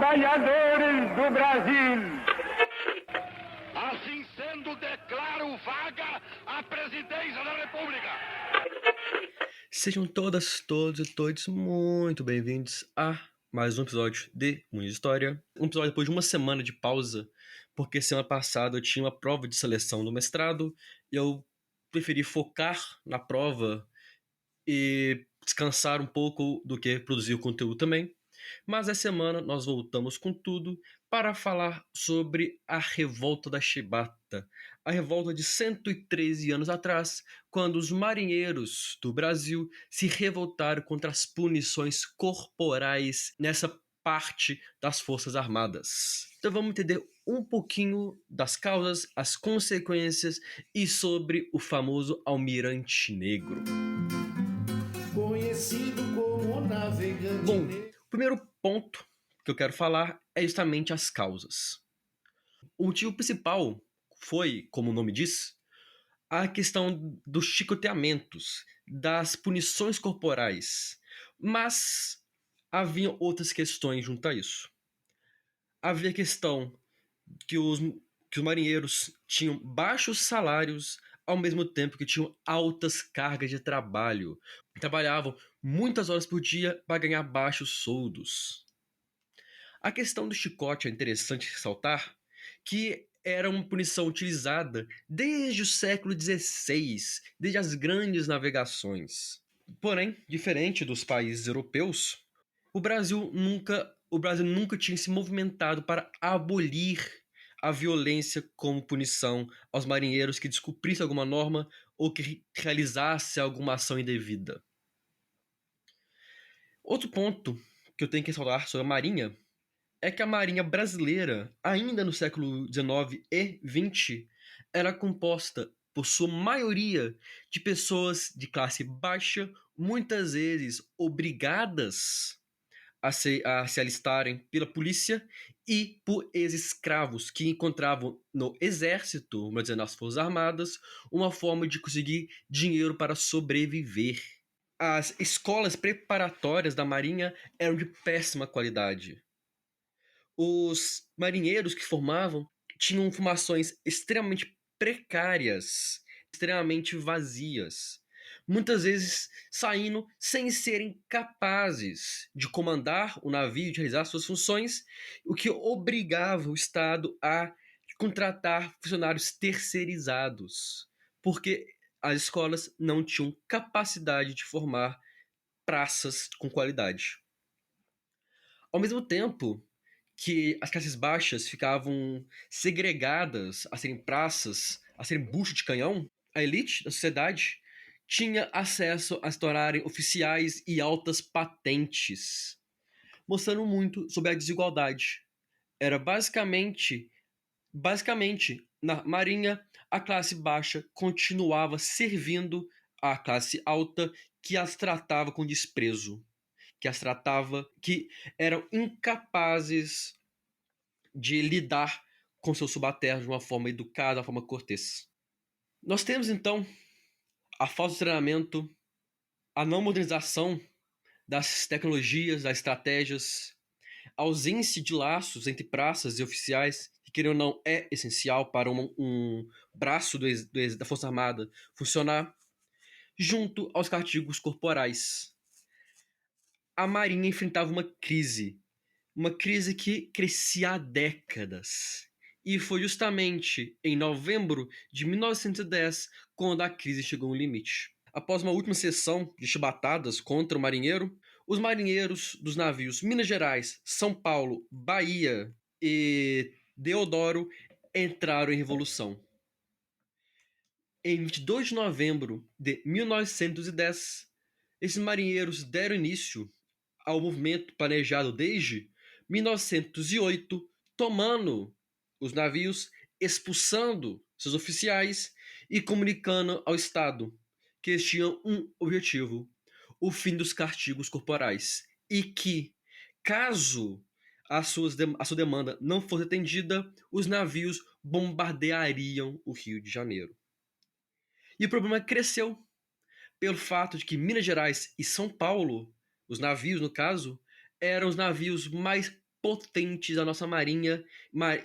trabalhadores do Brasil. Assim sendo, declaro vaga a presidência da República. Sejam todas, todos e todos muito bem-vindos a mais um episódio de Mundo de História. Um episódio depois de uma semana de pausa, porque semana passada eu tinha uma prova de seleção do mestrado e eu preferi focar na prova e descansar um pouco do que produzir o conteúdo também. Mas essa semana nós voltamos com tudo para falar sobre a Revolta da Chibata. A revolta de 113 anos atrás, quando os marinheiros do Brasil se revoltaram contra as punições corporais nessa parte das Forças Armadas. Então vamos entender um pouquinho das causas, as consequências e sobre o famoso Almirante Negro. Conhecido como navegante. Bom, o primeiro ponto que eu quero falar é justamente as causas. O motivo principal foi, como o nome diz, a questão dos chicoteamentos, das punições corporais. Mas havia outras questões junto a isso. Havia a questão que os marinheiros tinham baixos salários ao mesmo tempo que tinham altas cargas de trabalho. Trabalhavam muitas horas por dia para ganhar baixos soldos. A questão do chicote é interessante ressaltar que era uma punição utilizada desde o século XVI, desde as grandes navegações. Porém, diferente dos países europeus, o Brasil nunca tinha se movimentado para abolir a violência como punição aos marinheiros que descumprissem alguma norma ou que realizasse alguma ação indevida. Outro ponto que eu tenho que ressaltar sobre a Marinha é que a Marinha brasileira, ainda no século XIX e XX, era composta, por sua maioria, de pessoas de classe baixa, muitas vezes obrigadas a se alistarem pela polícia e por ex-escravos que encontravam no exército, vamos dizer, nas Forças Armadas, uma forma de conseguir dinheiro para sobreviver. As escolas preparatórias da Marinha eram de péssima qualidade. Os marinheiros que formavam tinham formações extremamente precárias, extremamente vazias, muitas vezes saindo sem serem capazes de comandar o navio e de realizar suas funções, o que obrigava o Estado a contratar funcionários terceirizados, porque as escolas não tinham capacidade de formar praças com qualidade. Ao mesmo tempo que as classes baixas ficavam segregadas a serem praças, a serem bucho de canhão, a elite da sociedade tinha acesso a se tornarem oficiais e altas patentes, mostrando muito sobre a desigualdade. Era basicamente, na Marinha, a classe baixa continuava servindo a classe alta que as tratava com desprezo, que eram incapazes de lidar com seus subalternos de uma forma educada, de uma forma cortês. Nós temos, então, a falta de treinamento, a não modernização das tecnologias, das estratégias, a ausência de laços entre praças e oficiais, que, querendo ou não, é essencial para um braço da Força Armada funcionar, junto aos castigos corporais. A Marinha enfrentava uma crise que crescia há décadas. E foi justamente em novembro de 1910 quando a crise chegou ao limite. Após uma última sessão de chibatadas contra o marinheiro, os marinheiros dos navios Minas Gerais, São Paulo, Bahia e Deodoro entraram em revolução. Em 22 de novembro de 1910, esses marinheiros deram início ao movimento planejado desde 1908, tomando os navios, expulsando seus oficiais e comunicando ao Estado que eles tinham um objetivo: o fim dos castigos corporais. E que, caso a sua demanda não fosse atendida, os navios bombardeariam o Rio de Janeiro. E o problema cresceu pelo fato de que Minas Gerais e São Paulo, os navios no caso, eram os navios mais potentes da nossa marinha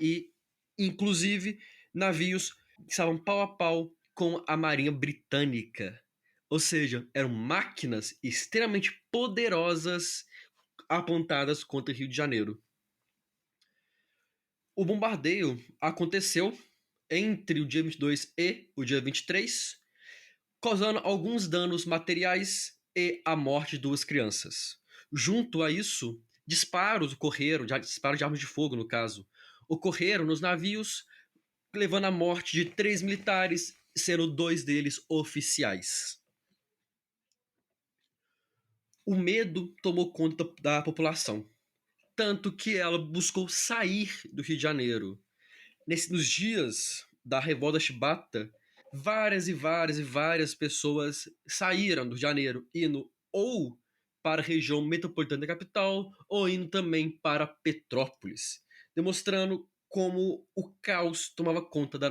e, inclusive, navios que estavam pau a pau com a marinha britânica. Ou seja, eram máquinas extremamente poderosas apontadas contra o Rio de Janeiro. O bombardeio aconteceu entre o dia 22 e o dia 23, causando alguns danos materiais e a morte de 2 crianças. Junto a isso, disparos de armas de fogo, no caso, ocorreram nos navios, levando à morte de 3 militares, sendo 2 deles oficiais. O medo tomou conta da população, tanto que ela buscou sair do Rio de Janeiro. Nos dias da revolta chibata, várias pessoas saíram do Rio de Janeiro, indo ou para a região metropolitana da capital, ou indo também para Petrópolis, demonstrando como o caos tomava conta da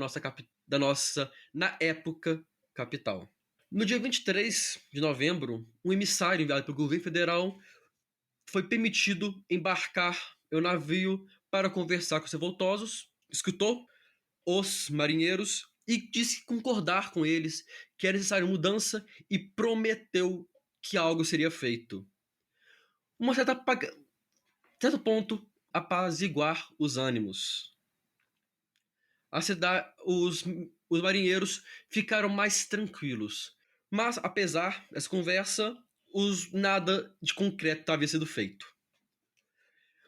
nossa, na época, capital. No dia 23 de novembro, um emissário enviado pelo governo federal foi permitido embarcar em um navio para conversar com os revoltosos, escutou os marinheiros e disse concordar com eles que era necessária mudança e prometeu que algo seria feito. Certo ponto, apaziguar os ânimos. Os marinheiros ficaram mais tranquilos, mas apesar dessa conversa, nada de concreto havia sido feito.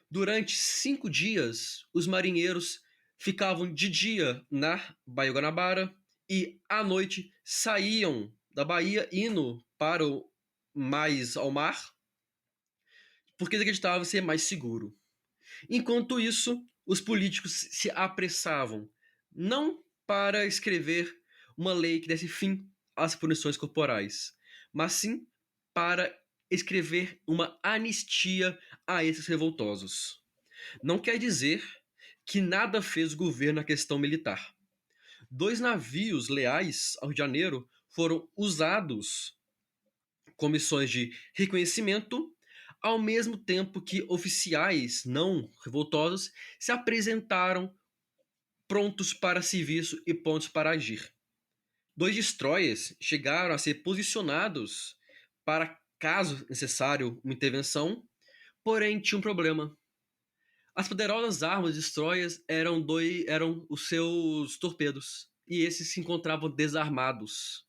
Durante 5 dias, os marinheiros ficavam de dia na Baía Guanabara e à noite saíam da Bahia indo para mais ao mar, porque eles acreditavam ser mais seguro. Enquanto isso, os políticos se apressavam, não para escrever uma lei que desse fim às punições corporais, mas sim para escrever uma anistia a esses revoltosos. Não quer dizer que nada fez o governo na questão militar. 2 navios leais ao Rio de Janeiro foram usados com missões de reconhecimento, ao mesmo tempo que oficiais não revoltosos se apresentaram prontos para serviço e prontos para agir. 2 destroyers chegaram a ser posicionados para, caso necessário, uma intervenção, porém tinha um problema. As poderosas armas destroyers eram os seus torpedos, e esses se encontravam desarmados.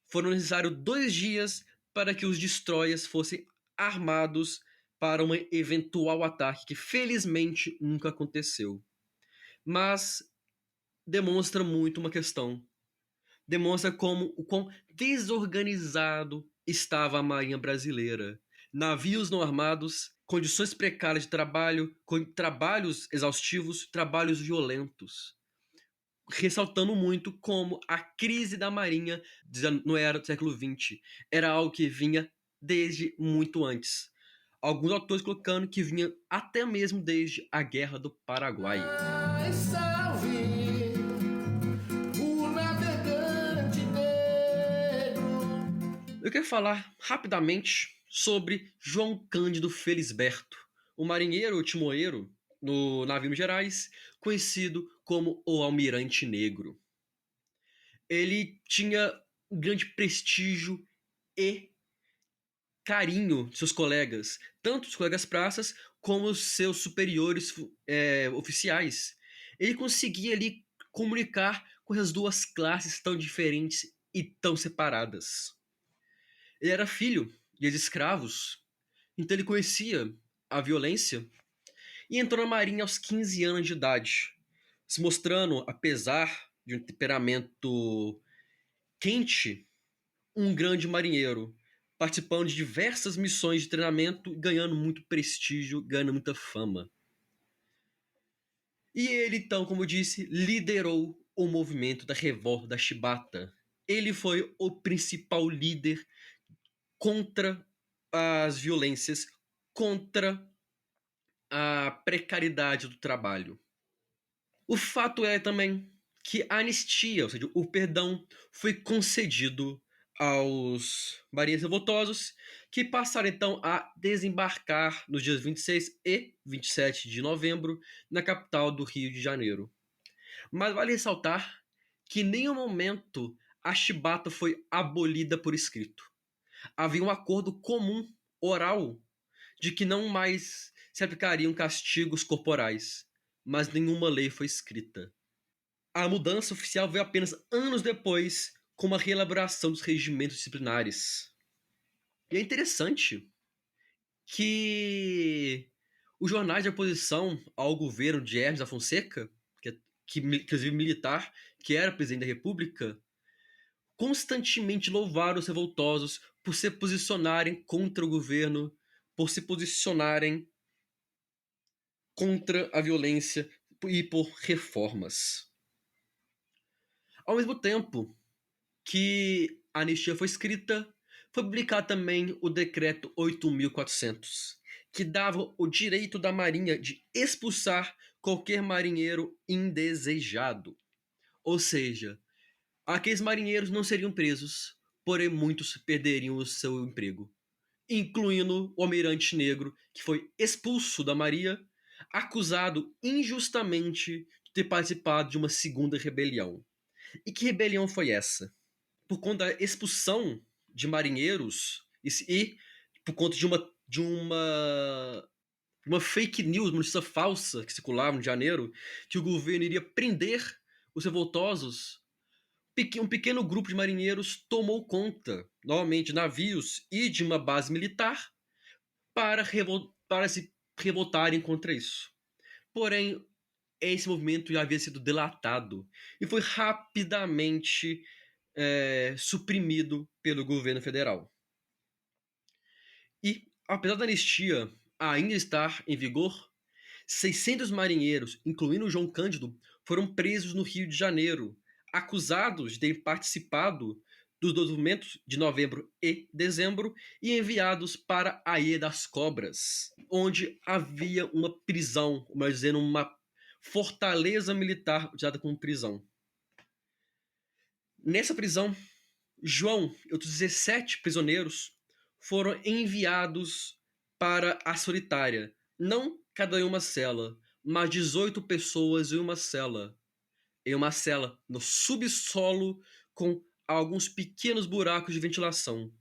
Foram necessários 2 dias para que os destroyers fossem armados para um eventual ataque, que felizmente nunca aconteceu. Mas demonstra muito uma questão. Demonstra o quão desorganizado estava a Marinha Brasileira. Navios não armados, condições precárias de trabalho, trabalhos exaustivos, trabalhos violentos. Ressaltando muito como a crise da Marinha não era do século XX, era algo que vinha desde muito antes. Alguns autores colocando que vinha até mesmo desde a Guerra do Paraguai. Ai, salve o navegante negro. Eu quero falar rapidamente sobre João Cândido Felisberto, o marinheiro timoeiro no navio Minas Gerais, conhecido como o Almirante Negro. Ele tinha um grande prestígio e carinho de seus colegas, tanto os colegas praças como os seus superiores oficiais. Ele conseguia ali comunicar com as 2 classes tão diferentes e tão separadas. Ele era filho de escravos, então ele conhecia a violência e entrou na marinha aos 15 anos de idade, se mostrando, apesar de um temperamento quente, um grande marinheiro, participando de diversas missões de treinamento, ganhando muito prestígio, ganhando muita fama. E ele, então, como eu disse, liderou o movimento da revolta da Chibata. Ele foi o principal líder contra as violências, contra a precariedade do trabalho. O fato é também que a anistia, ou seja, o perdão, foi concedido aos marinheiros revoltosos, que passaram então a desembarcar nos dias 26 e 27 de novembro na capital do Rio de Janeiro. Mas vale ressaltar que em nenhum momento a chibata foi abolida por escrito. Havia um acordo comum, oral, de que não mais se aplicariam castigos corporais, mas nenhuma lei foi escrita. A mudança oficial veio apenas anos depois, com uma reelaboração dos regimentos disciplinares. E é interessante que os jornais de oposição ao governo de Hermes da Fonseca, que inclusive militar, que era presidente da República, constantemente louvaram os revoltosos por se posicionarem contra o governo, por se posicionarem contra a violência e por reformas. Ao mesmo tempo que a anistia foi escrita, foi publicado também o Decreto 8.400, que dava o direito da Marinha de expulsar qualquer marinheiro indesejado. Ou seja, aqueles marinheiros não seriam presos, porém muitos perderiam o seu emprego, incluindo o almirante negro, que foi expulso da Marinha, acusado injustamente de ter participado de uma segunda rebelião. E que rebelião foi essa? Por conta da expulsão de marinheiros e por conta de uma fake news, uma notícia falsa que circulava em janeiro, que o governo iria prender os revoltosos, um pequeno grupo de marinheiros tomou conta, novamente, de navios e de uma base militar para se revoltarem contra isso. Porém, esse movimento já havia sido delatado e foi rapidamente suprimido pelo governo federal. E, apesar da anistia ainda estar em vigor, 600 marinheiros, incluindo João Cândido, foram presos no Rio de Janeiro, acusados de terem participado dos movimentos de novembro e dezembro e enviados para a Ilha das Cobras, onde havia uma prisão, mas dizendo uma fortaleza militar usada como prisão. Nessa prisão, João e outros 17 prisioneiros foram enviados para a Solitária, não cada em uma cela, mas 18 pessoas em uma cela no subsolo com alguns pequenos buracos de ventilação.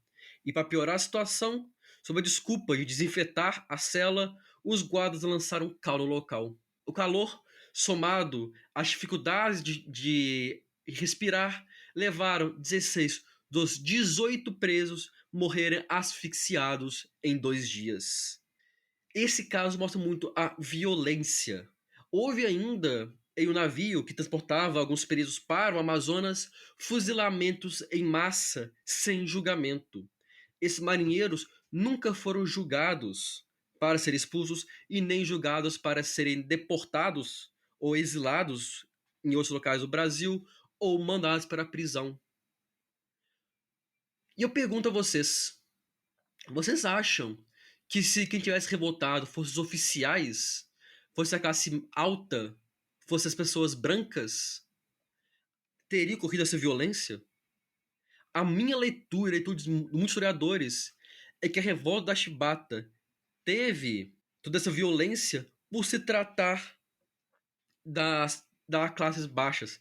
E para piorar a situação, sob a desculpa de desinfetar a cela, os guardas lançaram cal no local. O calor, somado às dificuldades de respirar, levaram 16 dos 18 presos morrerem asfixiados em 2 dias. Esse caso mostra muito a violência. Houve ainda, em um navio que transportava alguns presos para o Amazonas, fuzilamentos em massa sem julgamento. Esses marinheiros nunca foram julgados para serem expulsos e nem julgados para serem deportados ou exilados em outros locais do Brasil ou mandados para a prisão. E eu pergunto a vocês acham que se quem tivesse revoltado fosse os oficiais, fosse a classe alta, fosse as pessoas brancas, teria ocorrido essa violência? A minha leitura de muitos historiadores é que a revolta da Chibata teve toda essa violência por se tratar das classes baixas,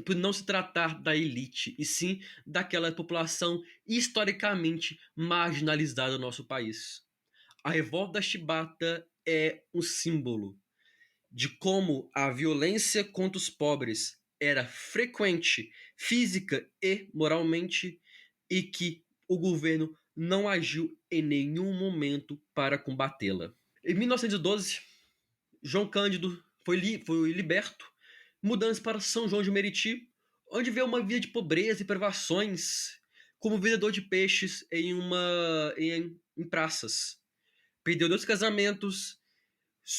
por não se tratar da elite, e sim daquela população historicamente marginalizada do nosso país. A revolta da Chibata é um símbolo de como a violência contra os pobres era frequente, física e moralmente, e que o governo não agiu em nenhum momento para combatê-la. Em 1912, João Cândido foi liberto, mudando-se para São João de Meriti, onde viveu uma vida de pobreza e privações, como vendedor de peixes em praças. Perdeu 2 casamentos,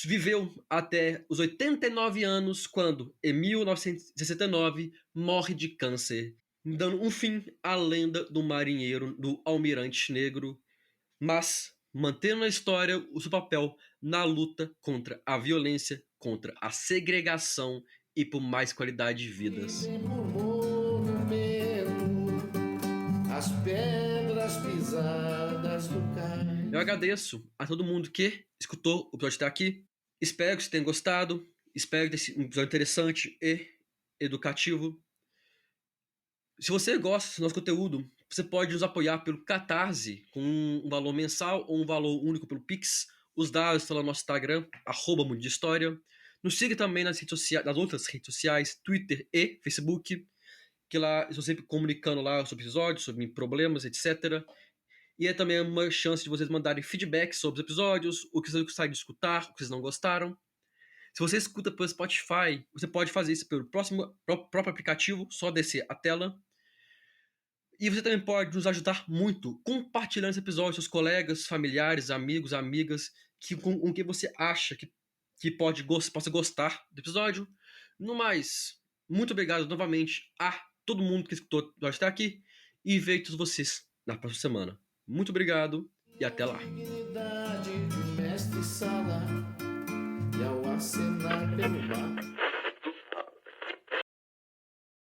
viveu até os 89 anos, quando, em 1969, morre de câncer, dando um fim à lenda do marinheiro, do almirante negro, mas mantendo na história o seu papel na luta contra a violência, contra a segregação e por mais qualidade de vidas. as pedras pisadas do cais. Eu agradeço a todo mundo que escutou o episódio até aqui. Espero que vocês tenham gostado. Espero que tenha sido um episódio interessante e educativo. Se você gosta do nosso conteúdo, você pode nos apoiar pelo Catarse, com um valor mensal ou um valor único pelo Pix. Os dados estão lá no nosso Instagram, @Mundo de História. Nos siga também nas outras redes sociais, Twitter e Facebook, que lá eu estou sempre comunicando lá sobre episódios, sobre problemas, etc. E é também uma chance de vocês mandarem feedback sobre os episódios, o que vocês gostaram de escutar, o que vocês não gostaram. Se você escuta pelo Spotify, você pode fazer isso pelo próprio aplicativo, só descer a tela. E você também pode nos ajudar muito compartilhando esse episódio com seus colegas, familiares, amigos, amigas, com quem você acha que possa gostar do episódio. No mais, muito obrigado novamente a todo mundo que escutou até aqui e vejo todos vocês na próxima semana. Muito obrigado e até lá. Dignidade de mestre Sala, e ao acenar